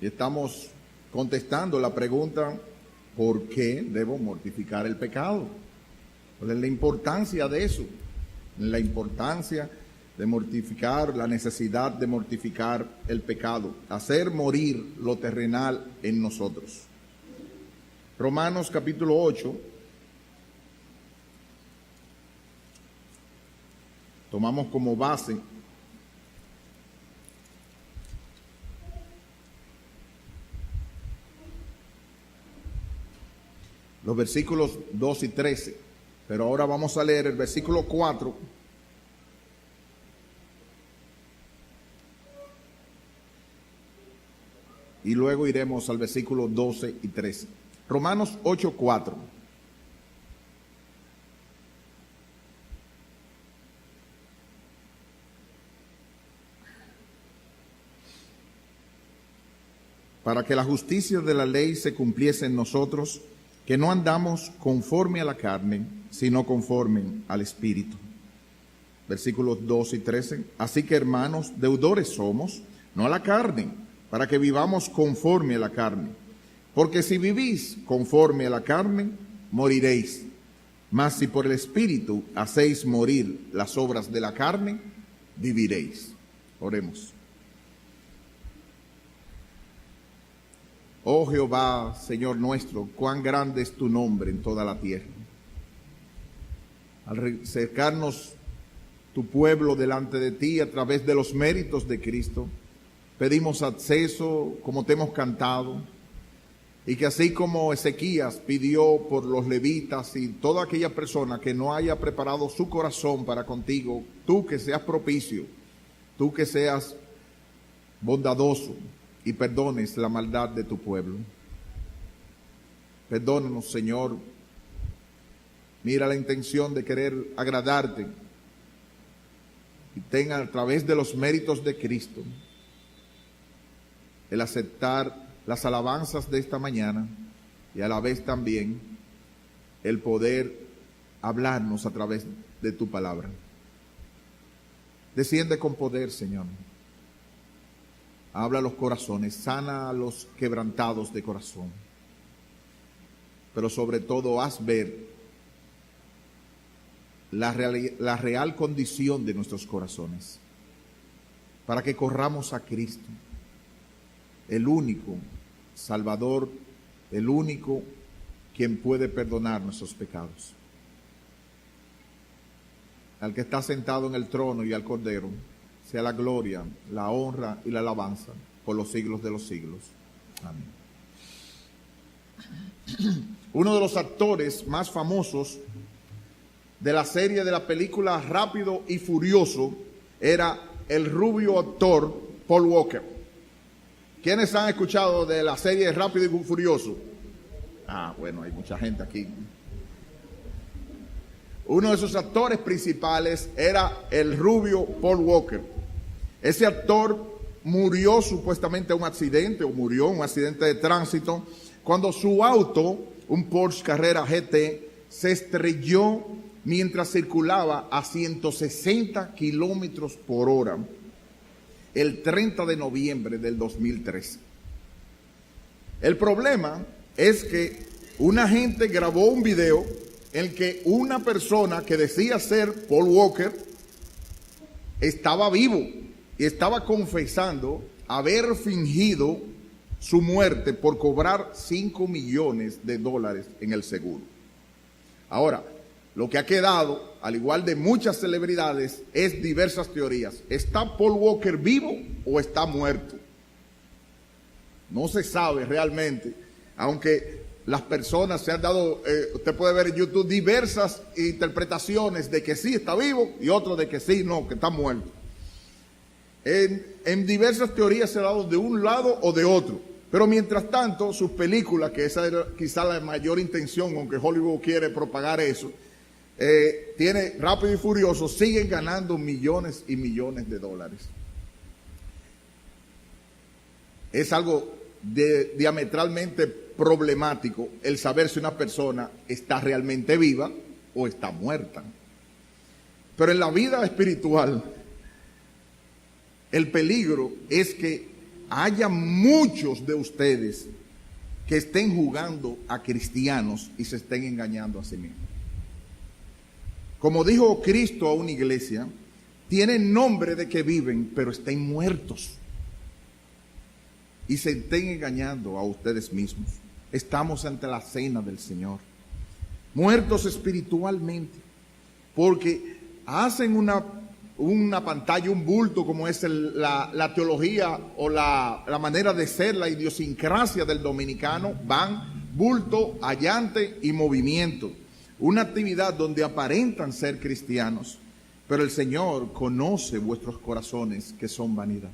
Y estamos contestando la pregunta, ¿por qué debo mortificar el pecado? ¿Cuál es la importancia de eso? La importancia de mortificar, la necesidad de mortificar el pecado, hacer morir lo terrenal en nosotros. Romanos capítulo 8, tomamos como base los versículos 2 y 13, pero ahora vamos a leer el versículo 4 y luego iremos al versículo 12 y 13. Romanos 8, 4. Para que la justicia de la ley se cumpliese en nosotros, que no andamos conforme a la carne, sino conforme al Espíritu. Versículos 2 y 13. Así que, hermanos, deudores somos, no a la carne, para que vivamos conforme a la carne. Porque si vivís conforme a la carne, moriréis. Mas si por el Espíritu hacéis morir las obras de la carne, viviréis. Oremos. Oh Jehová, Señor nuestro, cuán grande es tu nombre en toda la tierra. Al acercarnos tu pueblo delante de ti a través de los méritos de Cristo, pedimos acceso como te hemos cantado, y que así como Ezequías pidió por los levitas y toda aquella persona que no haya preparado su corazón para contigo, tú que seas propicio, tú que seas bondadoso, y perdones la maldad de tu pueblo. Perdónanos, Señor. Mira la intención de querer agradarte y tenga a través de los méritos de Cristo el aceptar las alabanzas de esta mañana y a la vez también el poder hablarnos a través de tu palabra. Desciende con poder, Señor. Habla a los corazones, sana a los quebrantados de corazón. Pero sobre todo, haz ver la real condición de nuestros corazones, para que corramos a Cristo, el único Salvador, el único quien puede perdonar nuestros pecados. Al que está sentado en el trono y al Cordero, sea la gloria, la honra y la alabanza por los siglos de los siglos. Amén. Uno de los actores más famosos de la serie de la película Rápido y Furioso era el rubio actor Paul Walker. ¿Quiénes han escuchado de la serie Rápido y Furioso? Ah, bueno, hay mucha gente aquí. Uno de sus actores principales era el rubio Paul Walker. Ese actor murió supuestamente en un accidente, o murió en un accidente de tránsito, cuando su auto, un Porsche Carrera GT, se estrelló mientras circulaba a 160 kilómetros por hora el 30 de noviembre del 2013. El problema es que una gente grabó un video en el que una persona que decía ser Paul Walker estaba vivo y estaba confesando haber fingido su muerte por cobrar $5 millones en el seguro. Ahora, lo que ha quedado, al igual de muchas celebridades, es diversas teorías. ¿Está Paul Walker vivo o está muerto? No se sabe realmente, aunque las personas se han dado, usted puede ver en YouTube diversas interpretaciones de que sí está vivo y otras de que sí, no, que está muerto. En diversas teorías se ha dado de un lado o de otro. Pero mientras tanto, sus películas, que esa era quizá la mayor intención, aunque Hollywood quiere propagar eso, tiene Rápido y Furioso, siguen ganando millones y millones de dólares. Es algo diametralmente problemático el saber si una persona está realmente viva o está muerta. Pero en la vida espiritual, el peligro es que haya muchos de ustedes que estén jugando a cristianos y se estén engañando a sí mismos. Como dijo Cristo a una iglesia, tienen nombre de que viven, pero estén muertos. Y se estén engañando a ustedes mismos. Estamos ante la cena del Señor. Muertos espiritualmente. Porque hacen una pantalla, un bulto, como es la teología o la manera de ser, la idiosincrasia del dominicano. Van, bulto, allante y movimiento. Una actividad donde aparentan ser cristianos, pero el Señor conoce vuestros corazones que son vanidad.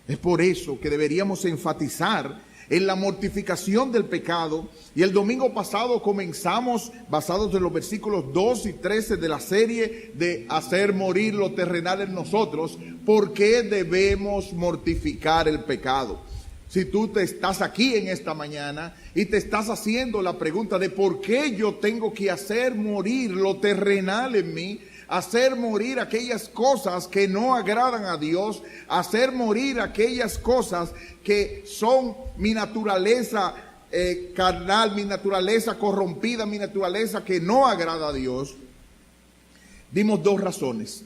Es por eso que deberíamos enfatizar en la mortificación del pecado. Y el domingo pasado comenzamos, basados en los versículos 2 y 13 de la serie de hacer morir lo terrenal en nosotros, ¿por qué debemos mortificar el pecado? Si tú te estás aquí en esta mañana y te estás haciendo la pregunta de por qué yo tengo que hacer morir lo terrenal en mí, hacer morir aquellas cosas que no agradan a Dios, hacer morir aquellas cosas que son mi naturaleza carnal, mi naturaleza corrompida, mi naturaleza que no agrada a Dios, dimos dos razones.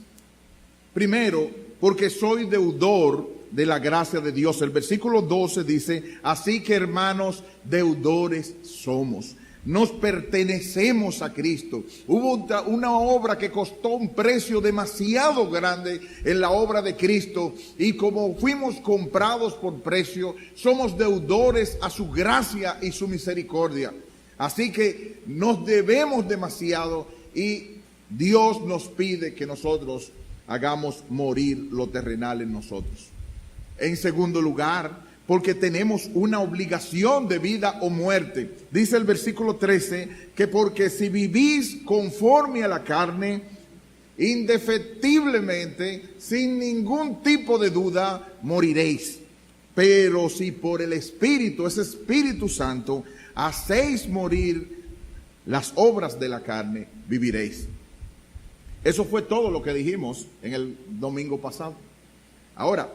Primero, porque soy deudor de la gracia de Dios. El versículo 12 dice, así que hermanos, deudores somos. Nos pertenecemos a Cristo. Hubo una obra que costó un precio demasiado grande en la obra de Cristo, y como fuimos comprados por precio, somos deudores a su gracia y su misericordia. Así que nos debemos demasiado y Dios nos pide que nosotros hagamos morir lo terrenal en nosotros. En segundo lugar, porque tenemos una obligación de vida o muerte. Dice el versículo 13, que porque si vivís conforme a la carne, indefectiblemente, sin ningún tipo de duda, moriréis. Pero si por el Espíritu, ese Espíritu Santo, hacéis morir las obras de la carne, viviréis. Eso fue todo lo que dijimos en el domingo pasado. Ahora,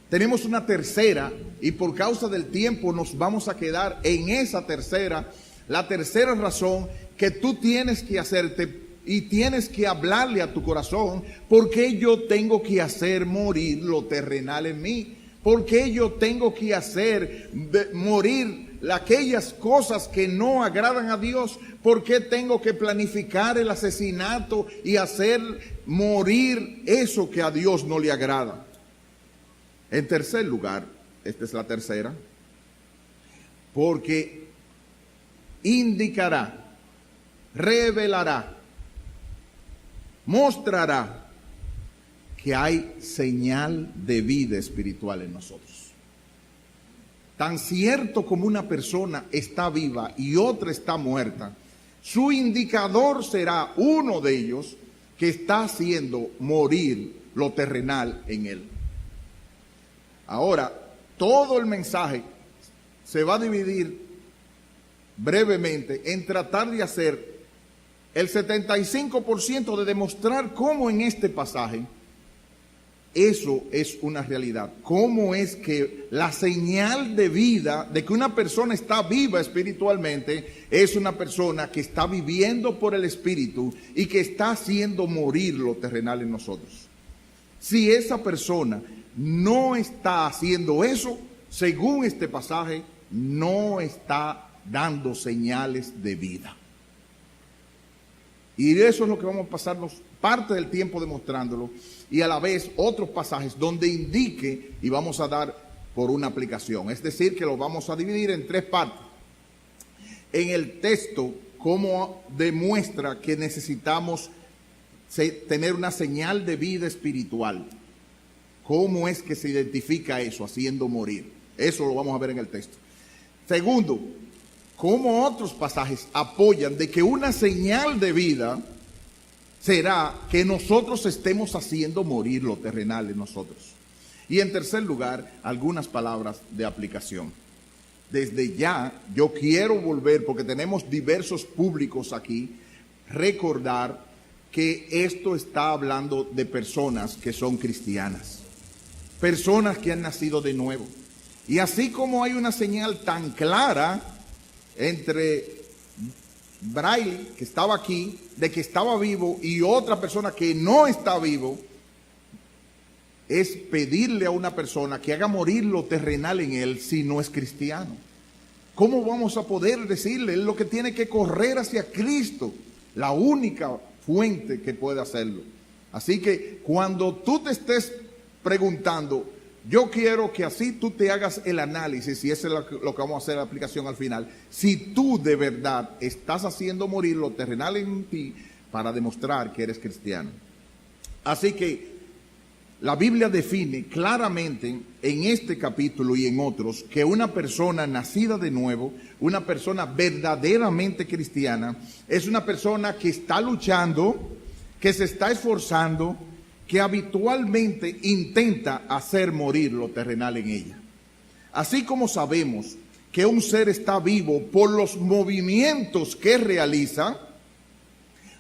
tenemos una tercera, y por causa del tiempo nos vamos a quedar en esa tercera. La tercera razón que tú tienes que hacerte y tienes que hablarle a tu corazón: ¿por qué yo tengo que hacer morir lo terrenal en mí? ¿Por qué yo tengo que hacer morir aquellas cosas que no agradan a Dios? ¿Por qué tengo que planificar el asesinato y hacer morir eso que a Dios no le agrada? En tercer lugar, esta es la tercera, porque indicará, revelará, mostrará que hay señal de vida espiritual en nosotros. Tan cierto como una persona está viva y otra está muerta, su indicador será uno de ellos que está haciendo morir lo terrenal en él. Ahora, todo el mensaje se va a dividir brevemente en tratar de hacer el 75% de demostrar cómo en este pasaje eso es una realidad. Cómo es que la señal de vida, de que una persona está viva espiritualmente, es una persona que está viviendo por el Espíritu y que está haciendo morir lo terrenal en nosotros. Si esa persona no está haciendo eso, según este pasaje, no está dando señales de vida. Y eso es lo que vamos a pasarnos parte del tiempo demostrándolo, y a la vez otros pasajes donde indique, y vamos a dar por una aplicación. Es decir, que lo vamos a dividir en tres partes. En el texto, cómo demuestra que necesitamos tener una señal de vida espiritual. ¿Cómo es que se identifica eso? Haciendo morir. Eso lo vamos a ver en el texto. Segundo, cómo otros pasajes apoyan de que una señal de vida será que nosotros estemos haciendo morir lo terrenal en nosotros. Y en tercer lugar, algunas palabras de aplicación. Desde ya, yo quiero volver, porque tenemos diversos públicos aquí, recordar que esto está hablando de personas que son cristianas. personas que han nacido de nuevo. Y así como hay una señal tan clara entre Braille, que estaba aquí, de que estaba vivo, y otra persona que no está vivo, es pedirle a una persona que haga morir lo terrenal en él si no es cristiano. ¿Cómo vamos a poder decirle? Él lo que tiene que correr hacia Cristo, la única fuente que puede hacerlo. Así que cuando tú te estés preguntando, yo quiero que así tú te hagas el análisis, y eso es lo que vamos a hacer la aplicación al final, si tú de verdad estás haciendo morir lo terrenal en ti para demostrar que eres cristiano. Así que la Biblia define claramente en este capítulo y en otros que una persona nacida de nuevo, una persona verdaderamente cristiana, es una persona que está luchando, que se está esforzando, que habitualmente intenta hacer morir lo terrenal en ella. Así como sabemos que un ser está vivo por los movimientos que realiza,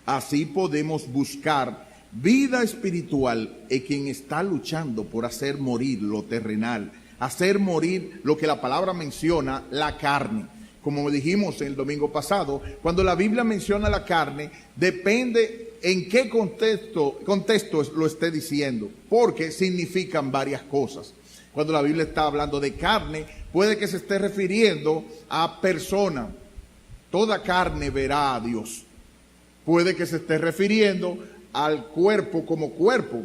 así podemos buscar vida espiritual en quien está luchando por hacer morir lo terrenal, hacer morir lo que la palabra menciona, la carne. Como dijimos el domingo pasado, cuando la Biblia menciona la carne, depende en qué contexto lo esté diciendo, porque significan varias cosas. Cuando la Biblia está hablando de carne, puede que se esté refiriendo a persona. Toda carne verá a Dios. Puede que se esté refiriendo al cuerpo como cuerpo.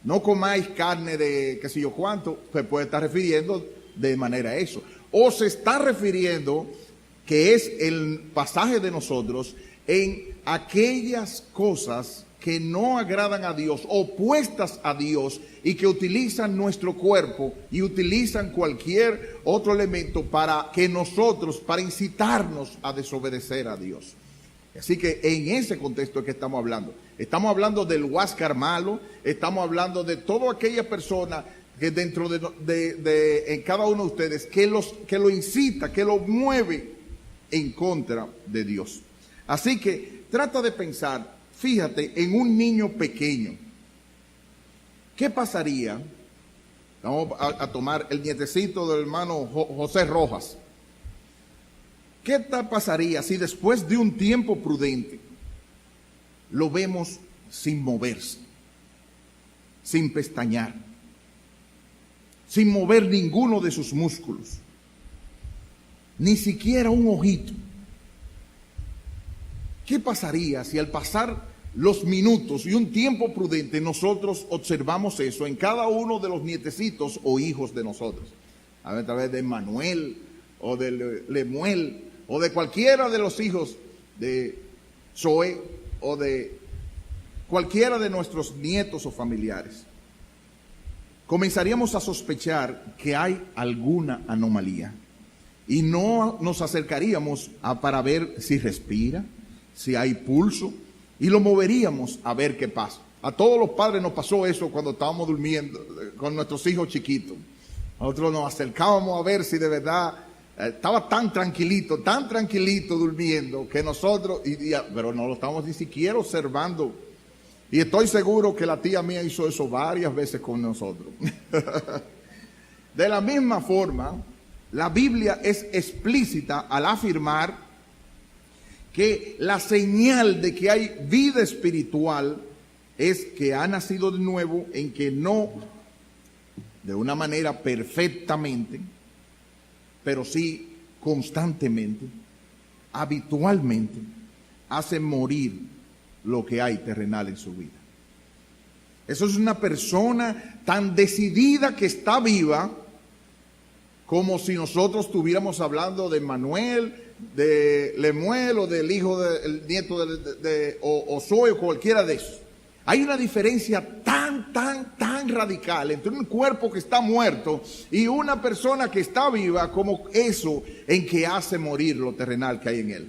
No comáis carne de qué sé yo cuánto, se puede estar refiriendo de manera a eso. O se está refiriendo, que es el pasaje de nosotros, en aquellas cosas que no agradan a Dios, opuestas a Dios, y que utilizan nuestro cuerpo y utilizan cualquier otro elemento para incitarnos a desobedecer a Dios. Así que en ese contexto es que estamos hablando. Estamos hablando del huáscar malo, estamos hablando de toda aquella persona que dentro en cada uno de ustedes, que lo incita, que lo mueve en contra de Dios. Así que trata de pensar, fíjate, en un niño pequeño. ¿Qué pasaría? Vamos a tomar el nietecito del hermano José Rojas. ¿Qué tal pasaría si después de un tiempo prudente lo vemos sin moverse, sin pestañear, sin mover ninguno de sus músculos, ni siquiera un ojito? ¿Qué pasaría si al pasar los minutos y un tiempo prudente nosotros observamos eso en cada uno de los nietecitos o hijos de nosotros? A través de Manuel o de Lemuel o de cualquiera de los hijos de Zoe o de cualquiera de nuestros nietos o familiares. Comenzaríamos a sospechar que hay alguna anomalía y no nos acercaríamos para ver si respira, si hay pulso, y lo moveríamos a ver qué pasa. A todos los padres nos pasó eso cuando estábamos durmiendo con nuestros hijos chiquitos. Nosotros nos acercábamos a ver si de verdad estaba tan tranquilito durmiendo, que nosotros, pero no lo estábamos ni siquiera observando. Y estoy seguro que la tía mía hizo eso varias veces con nosotros. De la misma forma, la Biblia es explícita al afirmar que la señal de que hay vida espiritual es que ha nacido de nuevo, en que no de una manera perfectamente, pero sí constantemente, habitualmente, hace morir lo que hay terrenal en su vida. Eso es una persona tan decidida que está viva, como si nosotros estuviéramos hablando de Manuel, de Lemuel o del hijo del nieto de Osoe o cualquiera de esos. Hay una diferencia tan radical entre un cuerpo que está muerto y una persona que está viva, como eso en que hace morir lo terrenal que hay en él.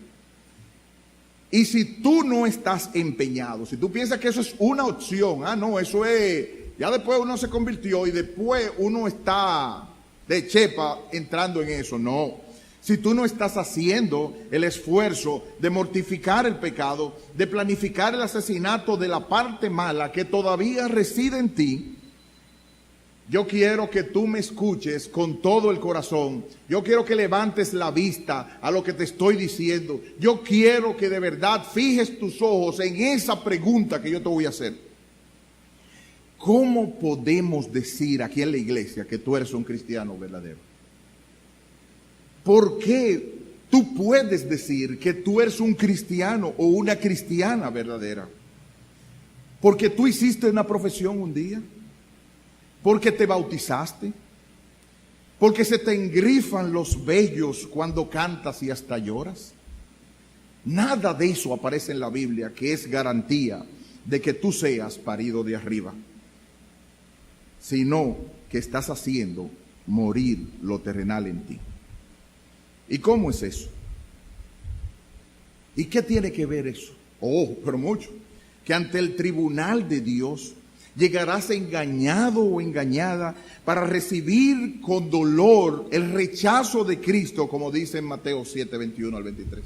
Y si tú no estás empeñado, si tú piensas que eso es una opción, no, eso es, ya después uno se convirtió y después uno está de chepa entrando en eso, no. Si tú no estás haciendo el esfuerzo de mortificar el pecado, de planificar el asesinato de la parte mala que todavía reside en ti, Yo quiero que tú me escuches con todo el corazón. Yo quiero que levantes la vista a lo que te estoy diciendo. Yo quiero que de verdad fijes tus ojos en esa pregunta que yo te voy a hacer. ¿Cómo podemos decir aquí en la iglesia que tú eres un cristiano verdadero? ¿Por qué tú puedes decir que tú eres un cristiano o una cristiana verdadera? ¿Porque tú hiciste una profesión un día? ¿Porque te bautizaste? ¿Porque se te engrifan los vellos cuando cantas y hasta lloras? Nada de eso aparece en la Biblia que es garantía de que tú seas parido de arriba, sino que estás haciendo morir lo terrenal en ti. ¿Y cómo es eso? ¿Y qué tiene que ver eso? Oh, pero mucho. Que ante el tribunal de Dios llegarás engañado o engañada para recibir con dolor el rechazo de Cristo, como dice en Mateo 7, 21 al 23.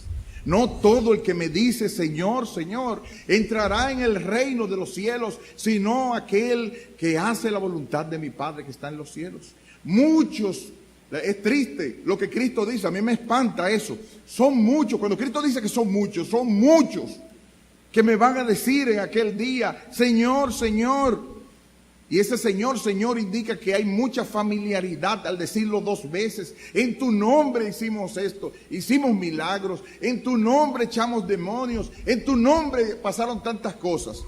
No todo el que me dice Señor, Señor, entrará en el reino de los cielos, sino aquel que hace la voluntad de mi Padre que está en los cielos. Muchos, es triste lo que Cristo dice, a mí me espanta eso. Son muchos, cuando Cristo dice que son muchos que me van a decir en aquel día, Señor, Señor. Y ese Señor, Señor indica que hay mucha familiaridad al decirlo dos veces. En tu nombre hicimos esto, hicimos milagros, en tu nombre echamos demonios, en tu nombre pasaron tantas cosas.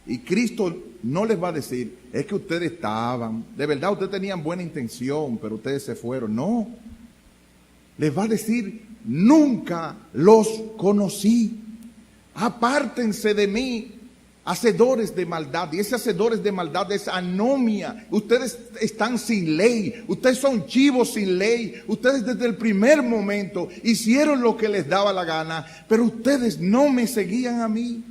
Y Cristo no les va a decir, es que ustedes estaban, de verdad ustedes tenían buena intención, pero ustedes se fueron. No, les va a decir, nunca los conocí. Apártense de mí, hacedores de maldad. Y ese hacedores de maldad es anomia. Ustedes están sin ley, ustedes son chivos sin ley. Ustedes desde el primer momento hicieron lo que les daba la gana, pero ustedes no me seguían a mí.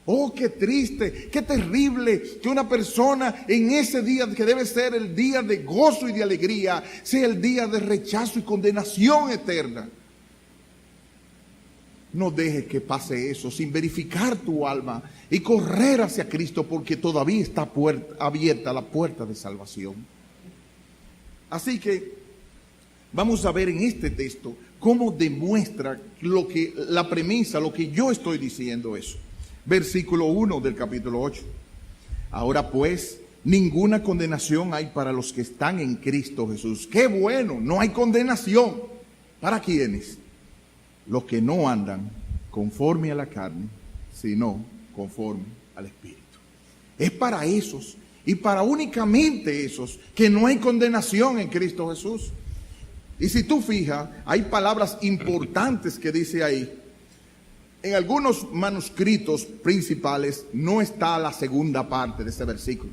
Oh, qué triste, qué terrible que una persona en ese día que debe ser el día de gozo y de alegría sea el día de rechazo y condenación eterna. No dejes que pase eso sin verificar tu alma y correr hacia Cristo, porque todavía está abierta la puerta de salvación. Así que vamos a ver en este texto cómo demuestra la premisa, lo que yo estoy diciendo eso. Versículo 1 del capítulo 8. Ahora pues, ninguna condenación hay para los que están en Cristo Jesús. ¡Qué bueno! No hay condenación. ¿Para quiénes? Los que no andan conforme a la carne, sino conforme al Espíritu. Es para esos y para únicamente esos que no hay condenación en Cristo Jesús. Y si tú fijas, hay palabras importantes que dice ahí. En algunos manuscritos principales no está la segunda parte de ese versículo.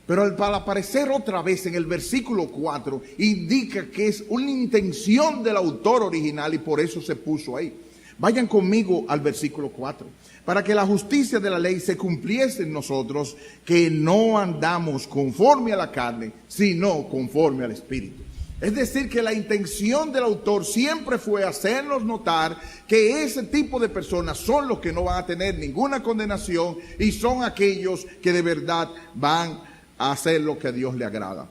Pero al aparecer otra vez en el versículo 4, indica que es una intención del autor original y por eso se puso ahí. Vayan conmigo al versículo 4. Para que la justicia de la ley se cumpliese en nosotros, que no andamos conforme a la carne, sino conforme al Espíritu. Es decir, que la intención del autor siempre fue hacernos notar que ese tipo de personas son los que no van a tener ninguna condenación y son aquellos que de verdad van a hacer lo que a Dios le agrada.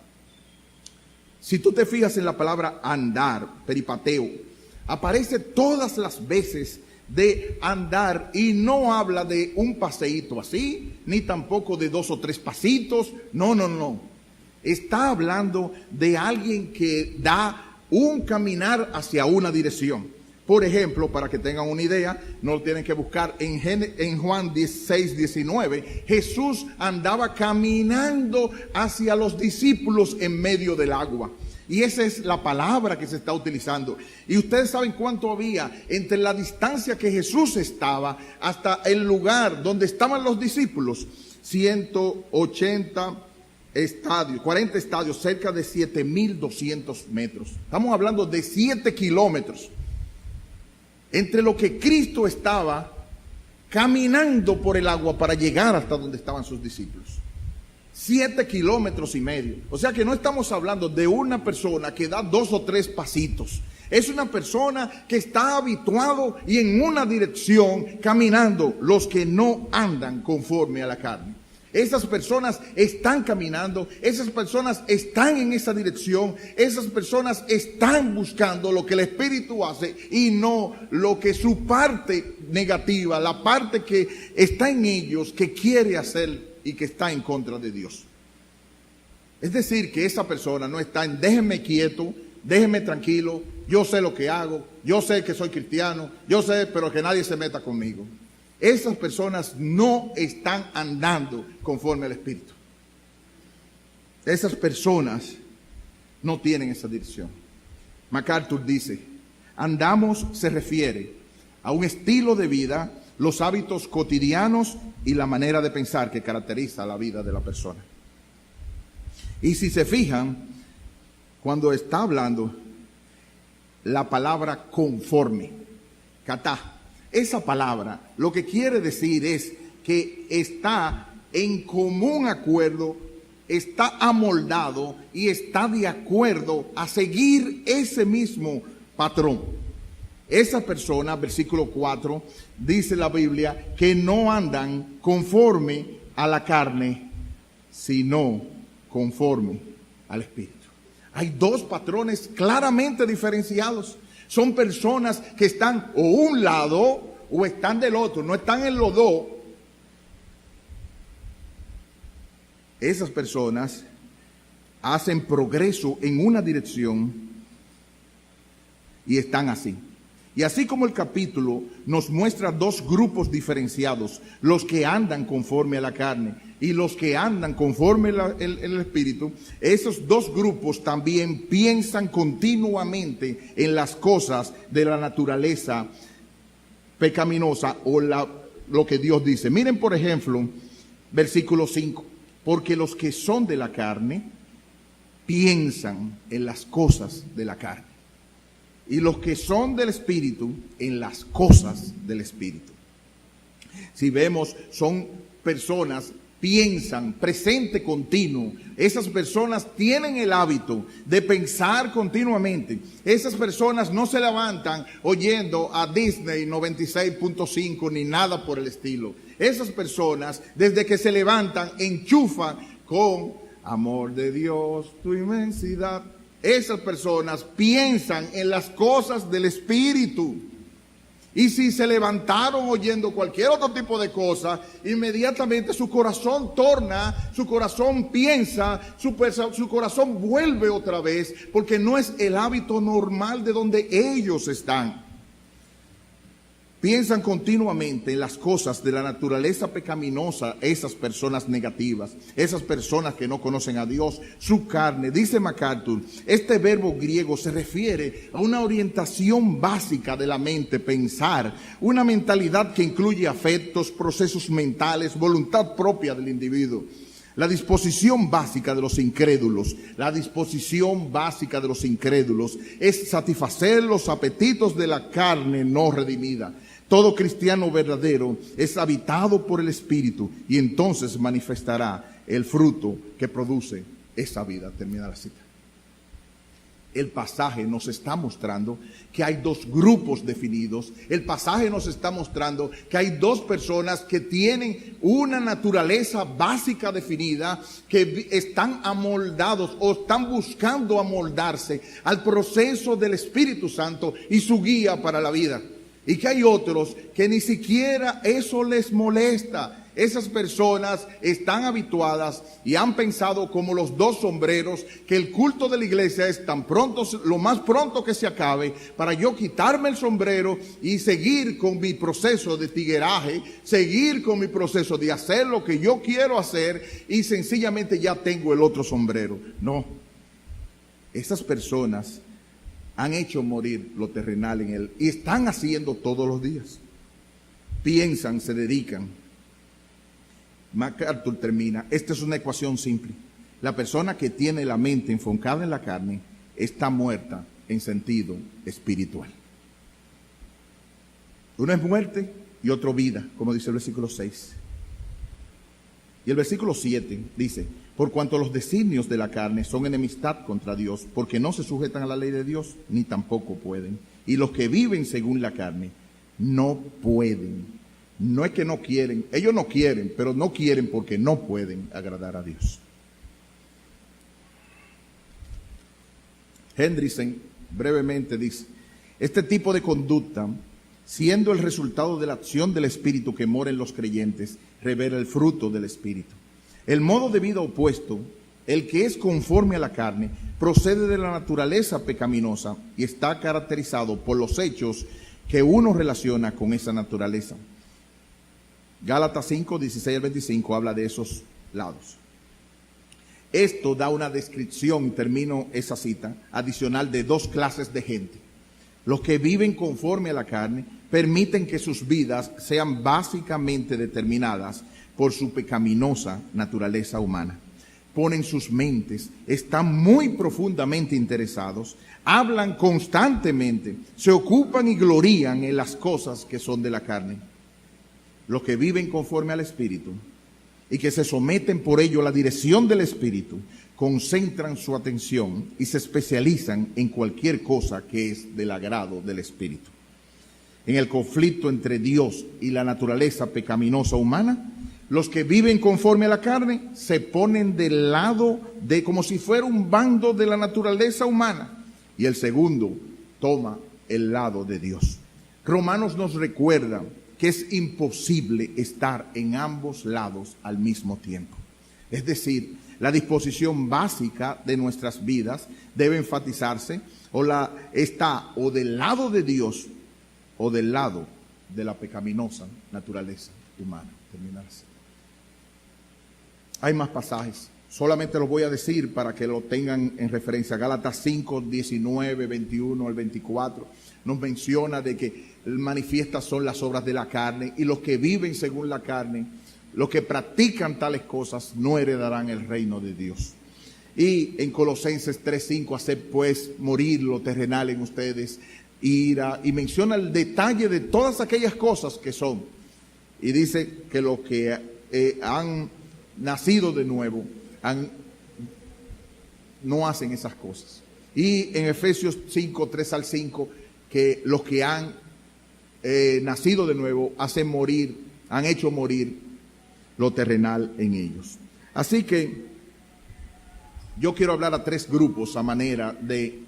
Si tú te fijas en la palabra andar, peripateo, aparece todas las veces de andar y no habla de un paseíto así, ni tampoco de 2 o 3 pasitos. No. Está hablando de alguien que da un caminar hacia una dirección. Por ejemplo, para que tengan una idea, no lo tienen que buscar en Juan 16, 19. Jesús andaba caminando hacia los discípulos en medio del agua. Y esa es la palabra que se está utilizando. Y ustedes saben cuánto había entre la distancia que Jesús estaba hasta el lugar donde estaban los discípulos. 180 estadios, 40 estadios, cerca de 7,200 metros. Estamos hablando de 7 kilómetros. Entre lo que Cristo estaba caminando por el agua para llegar hasta donde estaban sus discípulos. 7,5 kilómetros. O sea que no estamos hablando de una persona que da 2 o 3 pasitos. Es una persona que está habituado y en una dirección caminando, los que no andan conforme a la carne. Esas personas están caminando, esas personas están en esa dirección, esas personas están buscando lo que el Espíritu hace y no lo que su parte negativa, la parte que está en ellos, que quiere hacer y que está en contra de Dios. Es decir, que esa persona no está en déjenme quieto, déjenme tranquilo, yo sé lo que hago, yo sé que soy cristiano, yo sé, pero que nadie se meta conmigo. Esas personas no están andando conforme al Espíritu. Esas personas no tienen esa dirección. MacArthur dice, andamos se refiere a un estilo de vida, los hábitos cotidianos y la manera de pensar que caracteriza la vida de la persona. Y si se fijan, cuando está hablando la palabra conforme, katá, esa palabra lo que quiere decir es que está en común acuerdo, está amoldado y está de acuerdo a seguir ese mismo patrón. Esa persona, versículo 4, dice la Biblia que no andan conforme a la carne, sino conforme al Espíritu. Hay dos patrones claramente diferenciados. Son personas que están o un lado o están del otro, no están en los dos. Esas personas hacen progreso en una dirección y están así. Y así como el capítulo nos muestra dos grupos diferenciados, los que andan conforme a la carne y los que andan conforme el Espíritu, esos dos grupos también piensan continuamente en las cosas de la naturaleza pecaminosa o lo que Dios dice. Miren, por ejemplo, versículo 5, porque los que son de la carne piensan en las cosas de la carne. Y los que son del Espíritu, en las cosas del Espíritu. Si vemos, son personas, piensan, presente continuo. Esas personas tienen el hábito de pensar continuamente. Esas personas no se levantan oyendo a Disney 96.5 ni nada por el estilo. Esas personas, desde que se levantan, enchufan con amor de Dios, tu inmensidad. Esas personas piensan en las cosas del Espíritu. Y si se levantaron oyendo cualquier otro tipo de cosa, inmediatamente su corazón torna, su corazón piensa, su corazón vuelve otra vez, porque no es el hábito normal de donde ellos están. Piensan continuamente en las cosas de la naturaleza pecaminosa, esas personas negativas, esas personas que no conocen a Dios, su carne. Dice MacArthur, este verbo griego se refiere a una orientación básica de la mente, pensar, una mentalidad que incluye afectos, procesos mentales, voluntad propia del individuo. La disposición básica de los incrédulos, es satisfacer los apetitos de la carne no redimida. Todo cristiano verdadero es habitado por el Espíritu y entonces manifestará el fruto que produce esa vida. Termina la cita. El pasaje nos está mostrando que hay dos grupos definidos. El pasaje nos está mostrando que hay dos personas que tienen una naturaleza básica definida, que están amoldados o están buscando amoldarse al proceso del Espíritu Santo y su guía para la vida. Y que hay otros que ni siquiera eso les molesta. Esas personas están habituadas y han pensado como los dos sombreros, que el culto de la iglesia es tan pronto, lo más pronto que se acabe, para yo quitarme el sombrero y seguir con mi proceso de tigueraje, seguir con mi proceso de hacer lo que yo quiero hacer y sencillamente ya tengo el otro sombrero. No, esas personas han hecho morir lo terrenal en él y están haciendo todos los días. Piensan, se dedican. MacArthur termina, esta es una ecuación simple. La persona que tiene la mente enfocada en la carne está muerta en sentido espiritual. Uno es muerte y otro vida, como dice el versículo 6. Y el versículo 7 dice, por cuanto los designios de la carne son enemistad contra Dios, porque no se sujetan a la ley de Dios, ni tampoco pueden. Y los que viven según la carne no pueden. No es que no quieren, ellos no quieren, pero no quieren porque no pueden agradar a Dios. Hendrickson brevemente dice, este tipo de conducta, siendo el resultado de la acción del Espíritu que mora en los creyentes, revela el fruto del Espíritu. El modo de vida opuesto, el que es conforme a la carne, procede de la naturaleza pecaminosa y está caracterizado por los hechos que uno relaciona con esa naturaleza. Gálatas 5, 16 al 25 habla de esos lados. Esto da una descripción, y termino esa cita, adicional de dos clases de gente. Los que viven conforme a la carne permiten que sus vidas sean básicamente determinadas por su pecaminosa naturaleza humana. Ponen sus mentes, están muy profundamente interesados, hablan constantemente, se ocupan y glorían en las cosas que son de la carne. Los que viven conforme al Espíritu y que se someten por ello a la dirección del Espíritu, concentran su atención y se especializan en cualquier cosa que es del agrado del Espíritu. En el conflicto entre Dios y la naturaleza pecaminosa humana, los que viven conforme a la carne se ponen del lado de como si fuera un bando de la naturaleza humana, y el segundo toma el lado de Dios. Romanos nos recuerda que es imposible estar en ambos lados al mismo tiempo. Es decir, la disposición básica de nuestras vidas debe enfatizarse está o del lado de Dios o del lado de la pecaminosa naturaleza humana. Terminar así. Hay más pasajes, solamente los voy a decir para que lo tengan en referencia. Gálatas 5, 19, 21 al 24 nos menciona de que manifiestas son las obras de la carne, y los que viven según la carne, los que practican tales cosas, no heredarán el reino de Dios. Y en Colosenses 3:5, hacer pues morir lo terrenal en ustedes, ira, y menciona el detalle de todas aquellas cosas que son. Y dice que los que han nacido de nuevo no hacen esas cosas. Y en Efesios 5, 3 al 5, que los que han nacido de nuevo han hecho morir lo terrenal en ellos. Así que yo quiero hablar a tres grupos a manera de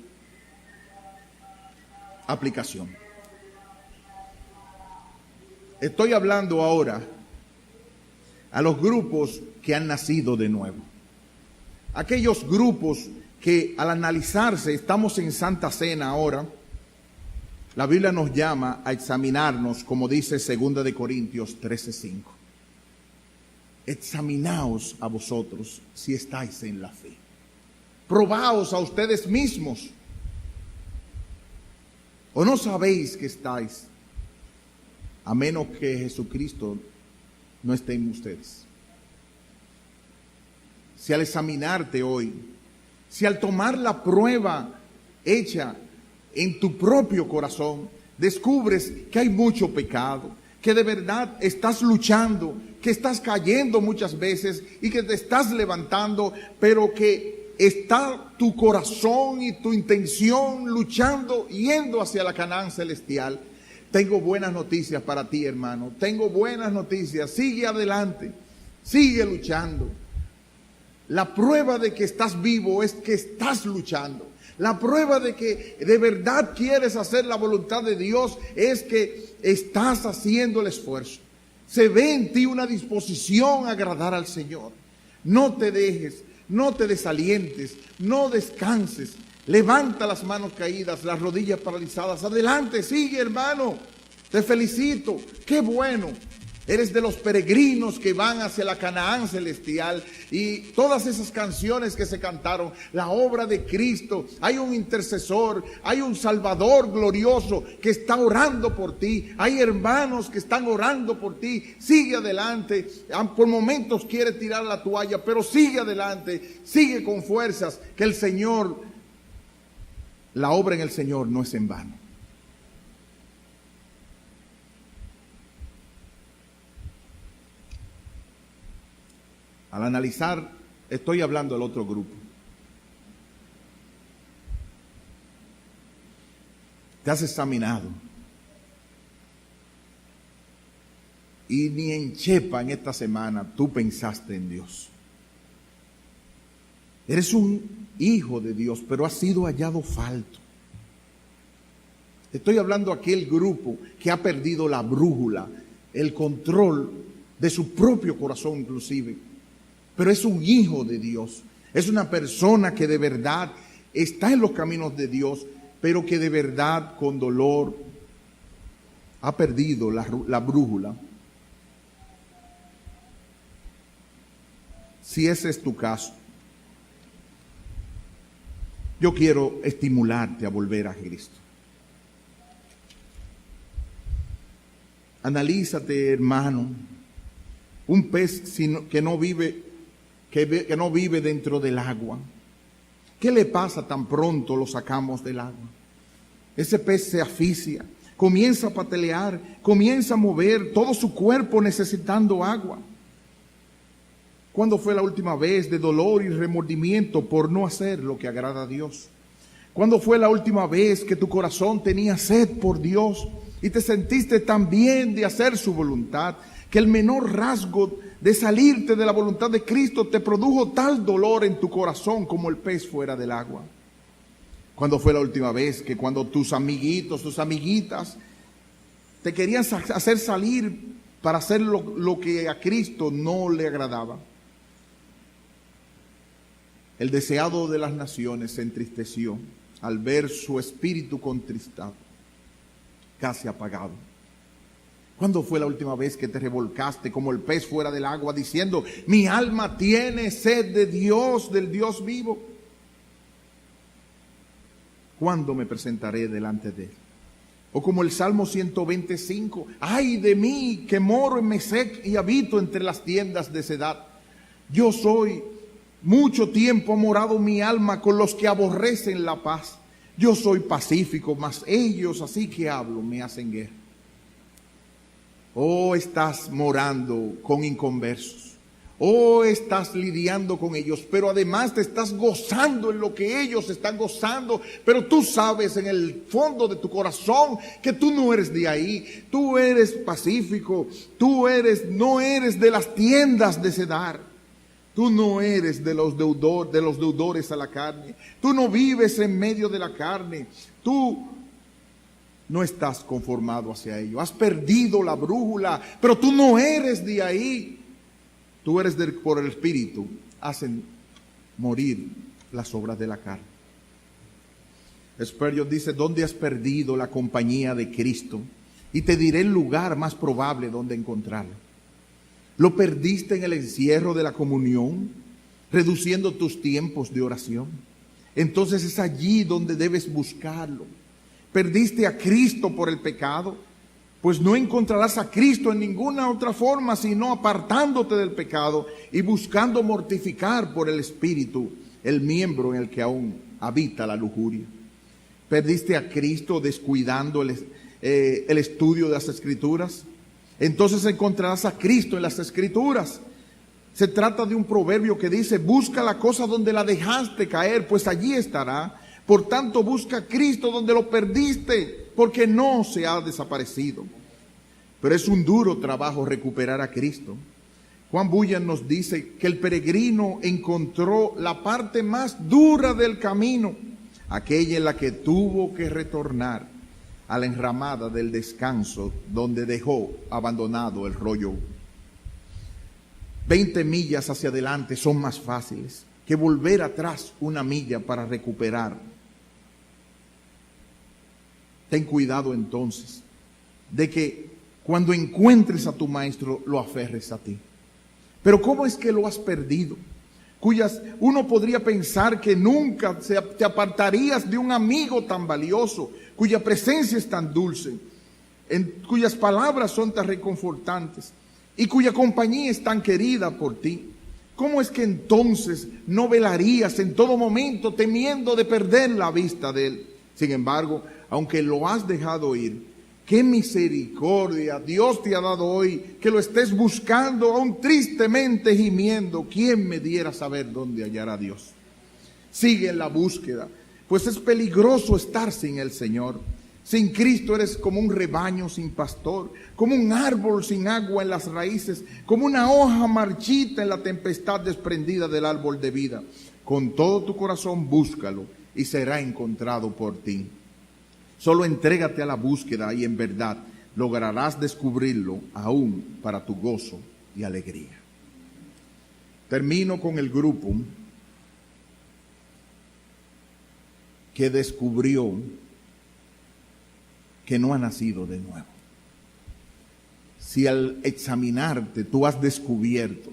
aplicación. Estoy hablando ahora a los grupos que han nacido de nuevo. Aquellos grupos que al analizarse, estamos en Santa Cena ahora, la Biblia nos llama a examinarnos, como dice 2 de Corintios 13:5. Examinaos a vosotros si estáis en la fe. Probaos a ustedes mismos. ¿O no sabéis que estáis? A menos que Jesucristo no esté en ustedes. Si al examinarte hoy, si al tomar la prueba hecha en tu propio corazón, descubres que hay mucho pecado, que de verdad estás luchando, que estás cayendo muchas veces y que te estás levantando, pero que está tu corazón y tu intención luchando, yendo hacia la Canaán celestial, tengo buenas noticias para ti, hermano. Tengo buenas noticias. Sigue adelante, sigue luchando. La prueba de que estás vivo es que estás luchando. La prueba de que de verdad quieres hacer la voluntad de Dios es que estás haciendo el esfuerzo. Se ve en ti una disposición a agradar al Señor. No te dejes, no te desalientes, no descanses. Levanta las manos caídas, las rodillas paralizadas. Adelante, sigue, hermano. Te felicito. Qué bueno. Eres de los peregrinos que van hacia la Canaán celestial, y todas esas canciones que se cantaron, la obra de Cristo, hay un intercesor, hay un Salvador glorioso que está orando por ti, hay hermanos que están orando por ti. Sigue adelante. Por momentos quiere tirar la toalla, pero sigue adelante, sigue con fuerzas, que el Señor, la obra en el Señor no es en vano. Al analizar, estoy hablando del otro grupo. Te has examinado. y ni en chepa en esta semana tú pensaste en Dios. Eres un hijo de Dios, pero has sido hallado falto. Estoy hablando de aquel grupo que ha perdido la brújula, el control de su propio corazón inclusive. Pero es un hijo de Dios. Es una persona que de verdad está en los caminos de Dios, pero que de verdad con dolor ha perdido la brújula. Si ese es tu caso, yo quiero estimularte a volver a Cristo. Analízate, hermano, un pez que no vive dentro del agua. ¿Qué le pasa tan pronto lo sacamos del agua? Ese pez se asfixia, comienza a patalear, comienza a mover todo su cuerpo necesitando agua. ¿Cuándo fue la última vez de dolor y remordimiento por no hacer lo que agrada a Dios? ¿Cuándo fue la última vez que tu corazón tenía sed por Dios y te sentiste tan bien de hacer su voluntad, que el menor rasgo de salirte de la voluntad de Cristo te produjo tal dolor en tu corazón como el pez fuera del agua? ¿Cuándo fue la última vez que cuando tus amiguitos, tus amiguitas te querían hacer salir para hacer lo que a Cristo no le agradaba? El deseado de las naciones se entristeció al ver su espíritu contristado, casi apagado. ¿Cuándo fue la última vez que te revolcaste como el pez fuera del agua diciendo: mi alma tiene sed de Dios, del Dios vivo? ¿Cuándo me presentaré delante de Él? O como el Salmo 125, ay de mí que moro en Mesec y habito entre las tiendas de Sedad. Yo soy, mucho tiempo ha morado mi alma con los que aborrecen la paz. Yo soy pacífico, mas ellos, así que hablo, me hacen guerra. Oh, estás morando con inconversos. Oh, estás lidiando con ellos, pero además te estás gozando en lo que ellos están gozando. Pero tú sabes en el fondo de tu corazón que tú no eres de ahí. Tú eres pacífico. No eres de las tiendas de Cedar. Tú no eres de los deudores a la carne. Tú no vives en medio de la carne. Tú no estás conformado hacia ello. Has perdido la brújula, pero tú no eres de ahí. Tú eres por el Espíritu. Hacen morir las obras de la carne. Spurgeon dice: ¿dónde has perdido la compañía de Cristo? Y te diré el lugar más probable donde encontrarlo. ¿Lo perdiste en el encierro de la comunión, reduciendo tus tiempos de oración? Entonces es allí donde debes buscarlo. ¿Perdiste a Cristo por el pecado? Pues no encontrarás a Cristo en ninguna otra forma, sino apartándote del pecado y buscando mortificar por el Espíritu el miembro en el que aún habita la lujuria. ¿Perdiste a Cristo descuidando el estudio de las Escrituras? Entonces encontrarás a Cristo en las Escrituras. Se trata de un proverbio que dice: busca la cosa donde la dejaste caer, pues allí estará. Por tanto, busca a Cristo donde lo perdiste, porque no se ha desaparecido. Pero es un duro trabajo recuperar a Cristo. Juan Bunyan nos dice que el peregrino encontró la parte más dura del camino, aquella en la que tuvo que retornar a la enramada del descanso donde dejó abandonado el rollo. 20 millas hacia adelante son más fáciles que volver atrás una milla para recuperar. Ten cuidado entonces de que cuando encuentres a tu maestro lo aferres a ti. Pero ¿cómo es que lo has perdido? Uno podría pensar que nunca te apartarías de un amigo tan valioso, cuya presencia es tan dulce, cuyas palabras son tan reconfortantes y cuya compañía es tan querida por ti. ¿Cómo es que entonces no velarías en todo momento temiendo de perder la vista de Él? Sin embargo, aunque lo has dejado ir, qué misericordia Dios te ha dado hoy, que lo estés buscando aún tristemente gimiendo. ¿Quién me diera saber dónde hallar a Dios? Sigue en la búsqueda, pues es peligroso estar sin el Señor. Sin Cristo eres como un rebaño sin pastor, como un árbol sin agua en las raíces, como una hoja marchita en la tempestad desprendida del árbol de vida. Con todo tu corazón búscalo y será encontrado por ti. Solo entrégate a la búsqueda y en verdad lograrás descubrirlo aún para tu gozo y alegría. Termino con el grupo que descubrió que no ha nacido de nuevo. Si al examinarte tú has descubierto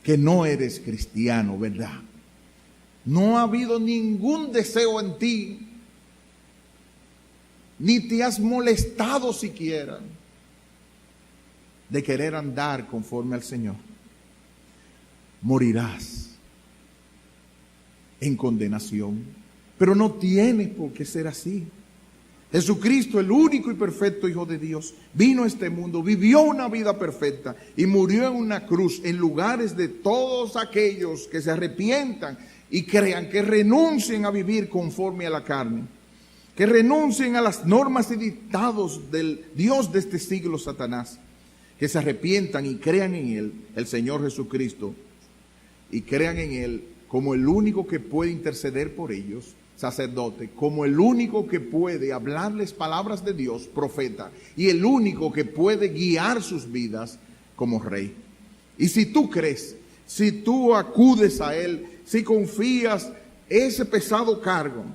que no eres cristiano, ¿verdad? No ha habido ningún deseo en ti, ni te has molestado siquiera de querer andar conforme al Señor. Morirás en condenación, pero no tienes por qué ser así. Jesucristo, el único y perfecto Hijo de Dios, vino a este mundo, vivió una vida perfecta y murió en una cruz en lugares de todos aquellos que se arrepientan y crean, que renuncien a vivir conforme a la carne, que renuncien a las normas y dictados del Dios de este siglo, Satanás, que se arrepientan y crean en Él, el Señor Jesucristo, y crean en Él como el único que puede interceder por ellos, sacerdote, como el único que puede hablarles palabras de Dios, profeta, y el único que puede guiar sus vidas como rey. Y si tú crees, si tú acudes a Él, si confías ese pesado cargo,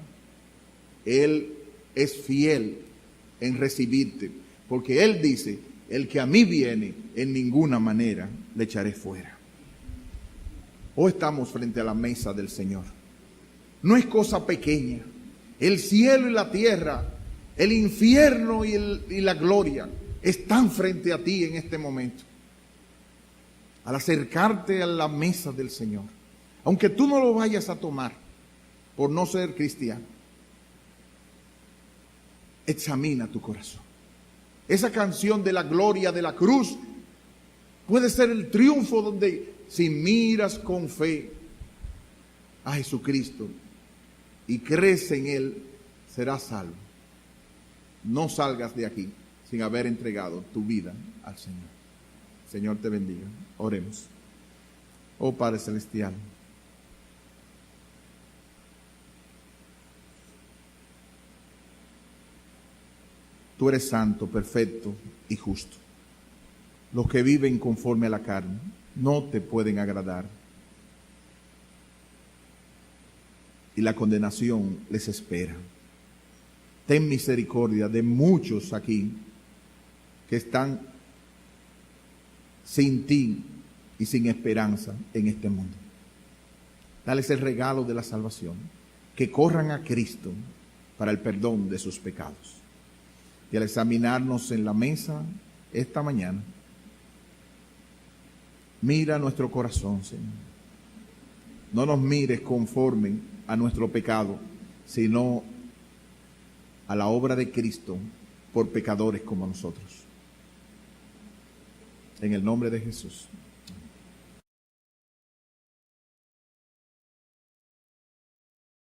Él es fiel en recibirte, porque Él dice: el que a mí viene, en ninguna manera le echaré fuera. Hoy estamos frente a la mesa del Señor. No es cosa pequeña. El cielo y la tierra, el infierno y la gloria están frente a ti en este momento. Al acercarte a la mesa del Señor, aunque tú no lo vayas a tomar por no ser cristiano, examina tu corazón. Esa canción de la gloria de la cruz puede ser el triunfo donde, si miras con fe a Jesucristo y crees en Él, serás salvo. No salgas de aquí sin haber entregado tu vida al Señor. Señor te bendiga. Oremos. Oh Padre Celestial, tú eres santo, perfecto y justo. Los que viven conforme a la carne no te pueden agradar, y la condenación les espera. Ten misericordia de muchos aquí que están sin ti y sin esperanza en este mundo. Dales el regalo de la salvación, que corran a Cristo para el perdón de sus pecados. Y al examinarnos en la mesa esta mañana, mira nuestro corazón, Señor. No nos mires conforme a nuestro pecado, sino a la obra de Cristo por pecadores como nosotros. En el nombre de Jesús.